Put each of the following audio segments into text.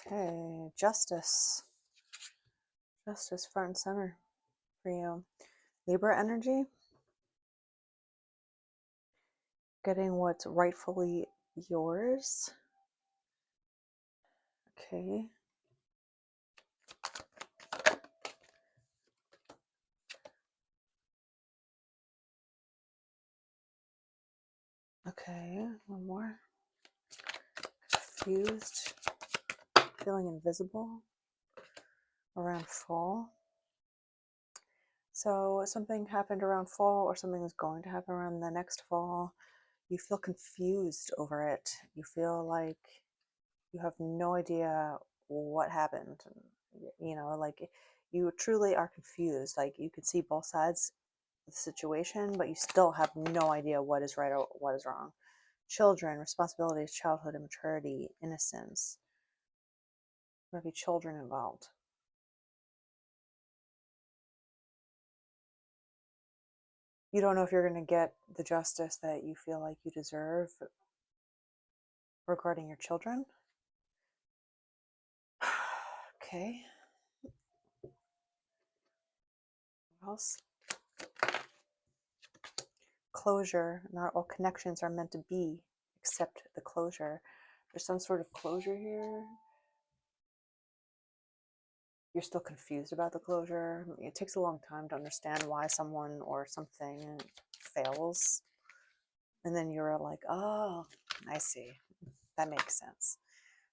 Okay, justice. Justice front and center for you. Libra energy. Getting what's rightfully yours. Okay. Okay, one more. Confused. Feeling invisible around fall. So something happened around fall or something is going to happen around the next fall. You feel confused over it. You feel like you have no idea what happened. You know, like you truly are confused. Like you can see both sides of the situation, but you still have no idea what is right or what is wrong. Children, responsibilities, childhood, immaturity, innocence. There might be children involved. You don't know if you're going to get the justice that you feel like you deserve regarding your children. Okay. What else? Closure. Not all connections are meant to be, except the closure. There's some sort of closure here. You're still confused about the closure. It takes a long time to understand why someone or something fails. And then you're like, oh, I see. That makes sense.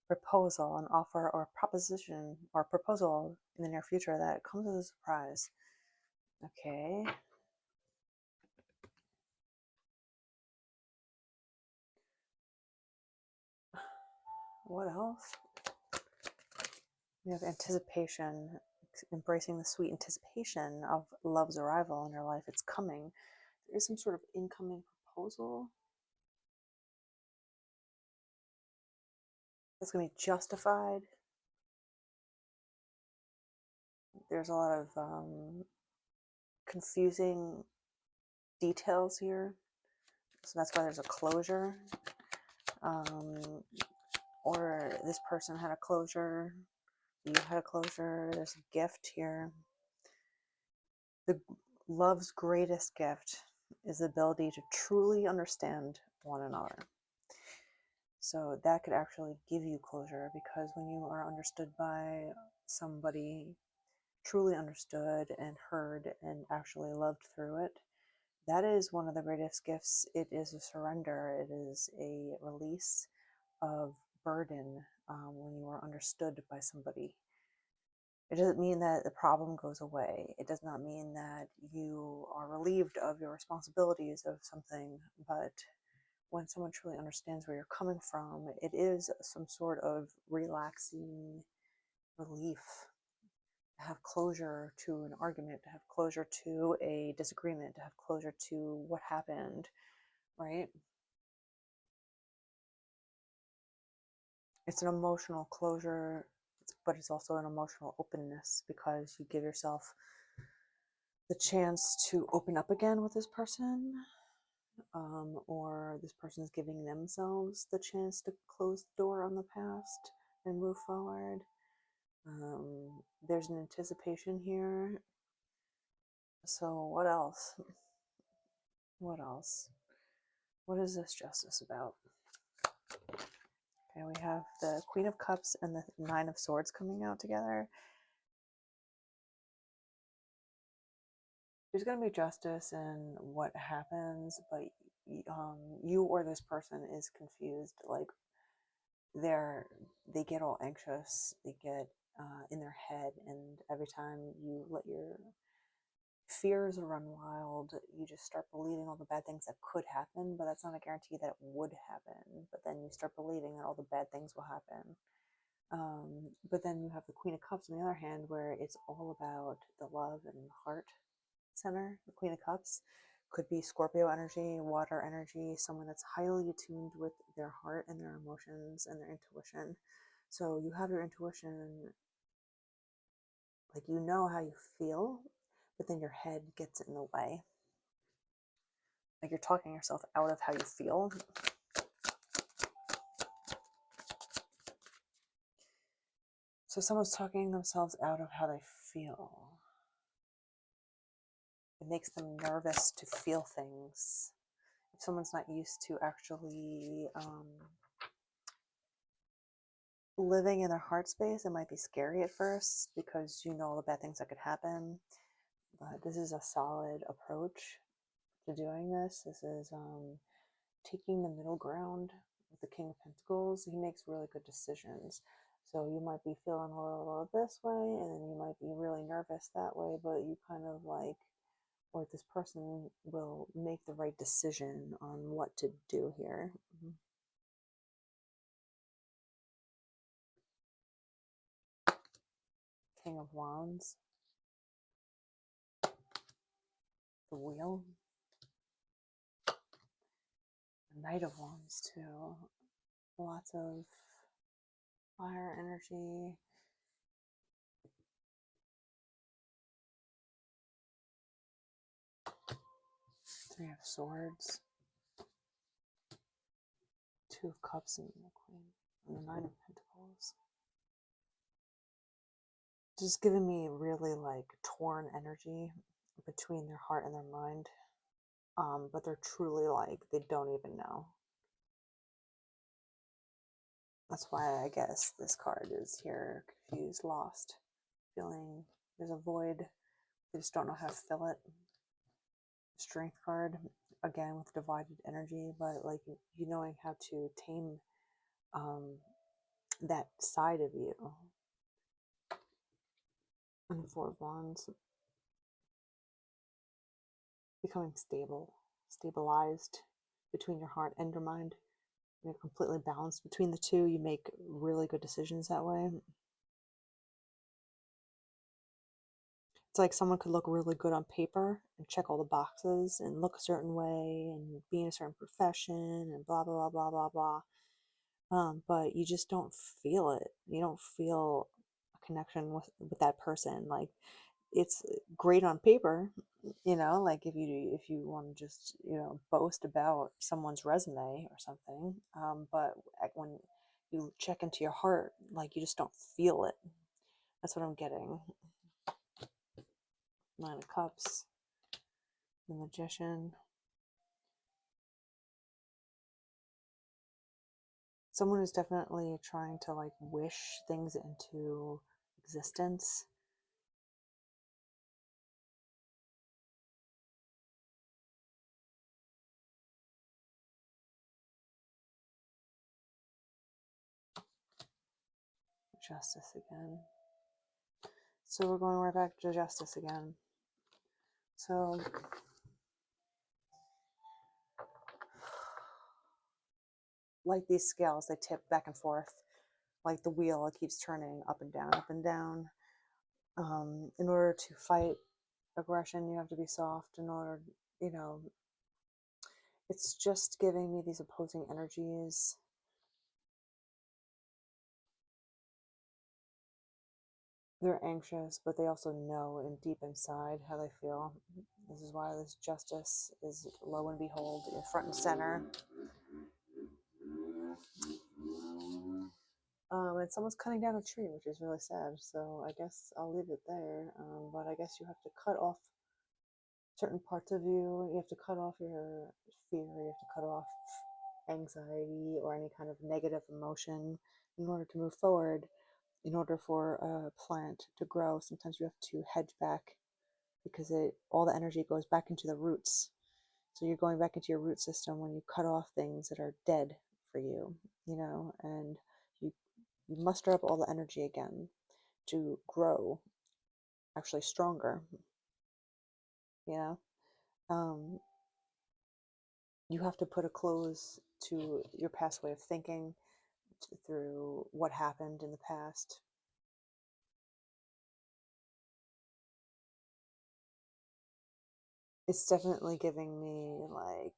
Proposal, an offer or proposition or proposal in the near future that comes as a surprise. Okay. What else? We have anticipation, embracing the sweet anticipation of love's arrival in your life. It's coming. There is some sort of incoming proposal that's going to be justified. There's a lot of confusing details here. So that's why there's a closure. Or this person had a closure. You had a closure. There's a gift here. The love's greatest gift is the ability to truly understand one another. So that could actually give you closure, because when you are understood by somebody, truly understood and heard and actually loved through it, that is one of the greatest gifts. It is a surrender. It is a release of burden when you are understood by somebody. It doesn't mean that the problem goes away. It does not mean that you are relieved of your responsibilities of something, but when someone truly understands where you're coming from, it is some sort of relaxing relief to have closure to an argument, to have closure to a disagreement, to have closure to what happened, right? It's an emotional closure, but it's also an emotional openness, because you give yourself the chance to open up again with this person, or this person is giving themselves the chance to close the door on the past and move forward. There's an anticipation here. So what else? What else? What is this justice about? Okay, we have the Queen of Cups and the Nine of Swords coming out together. There's going to be justice in what happens, but you or this person is confused. Like they get all anxious, they get in their head, and every time you let your fears run wild, you just start believing all the bad things that could happen, but that's not a guarantee that it would happen. But then you start believing that all the bad things will happen. But then you have the Queen of Cups on the other hand, where it's all about the love and heart center. The Queen of Cups could be Scorpio energy, water energy, someone that's highly attuned with their heart and their emotions and their intuition. So you have your intuition, like you know how you feel, but then your head gets in the way. Like you're talking yourself out of how you feel. So someone's talking themselves out of how they feel. It makes them nervous to feel things. If someone's not used to actually living in their heart space, it might be scary at first because you know all the bad things that could happen. But this is a solid approach to doing this. This is taking the middle ground with the King of Pentacles. He makes really good decisions. So you might be feeling a little this way, and then you might be really nervous that way, but you kind of like, or this person will make the right decision on what to do here. King of Wands, the Wheel, the Knight of Wands too. Lots of fire energy. Three of Swords, Two of Cups, and the Queen, and the Nine of Pentacles. Just giving me really like torn energy between their heart and their mind. But they're truly like, they don't even know. That's why I guess this card is here, confused, lost, feeling there's a void. They just don't know how to fill it. Strength card, again with divided energy, but like you knowing how to tame that side of you. And Four of Wands, becoming stable, stabilized between your heart and your mind. You're completely balanced between the two. You make really good decisions that way. It's like someone could look really good on paper and check all the boxes and look a certain way and be in a certain profession and blah, blah, blah, blah, blah, blah. But you just don't feel it. You don't feel a connection with that person. Like, it's great on paper, you know, like if you want to just, you know, boast about someone's resume or something, but when you check into your heart, like you just don't feel it. That's what I'm getting. Nine of Cups, the Magician. Someone is definitely trying to like wish things into existence. Justice again. So we're going right back to Justice again. So like these scales, they tip back and forth. Like the wheel, it keeps turning up and down, up and down. In order to fight aggression, you have to be soft. In order, you know, it's just giving me these opposing energies. They're anxious, but they also know in deep inside how they feel. This is why this justice is, lo and behold, in front and center. And someone's cutting down a tree, which is really sad. So I guess I'll leave it there. But I guess you have to cut off certain parts of you. You have to cut off your fear. You have to cut off anxiety or any kind of negative emotion in order to move forward. In order for a plant to grow, sometimes you have to hedge back because all the energy goes back into the roots. So you're going back into your root system when you cut off things that are dead for you, you know, and you muster up all the energy again to grow actually stronger, you know. You have to put a close to your past way of thinking through what happened in the past. It's definitely giving me like,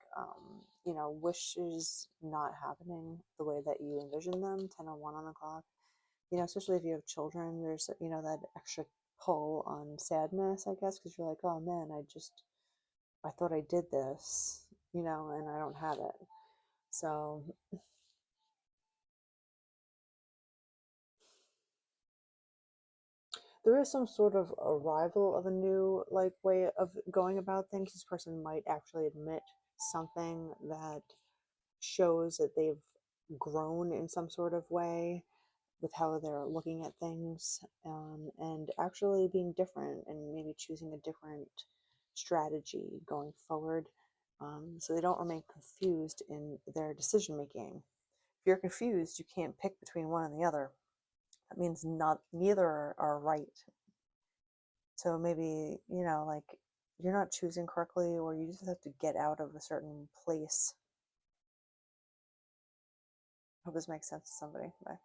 you know, wishes not happening the way that you envision them. 10:01 on the clock. You know, especially if you have children, there's, you know, that extra pull on sadness, I guess, because you're like, oh man, I thought I did this, you know, and I don't have it. So there is some sort of arrival of a new like way of going about things. This person might actually admit something that shows that they've grown in some sort of way with how they're looking at things, and actually being different and maybe choosing a different strategy going forward, so they don't remain confused in their decision making. If you're confused, you can't pick between one and the other. That means neither are right. So maybe, like, you're not choosing correctly, or you just have to get out of a certain place. Hope this makes sense to somebody. Bye.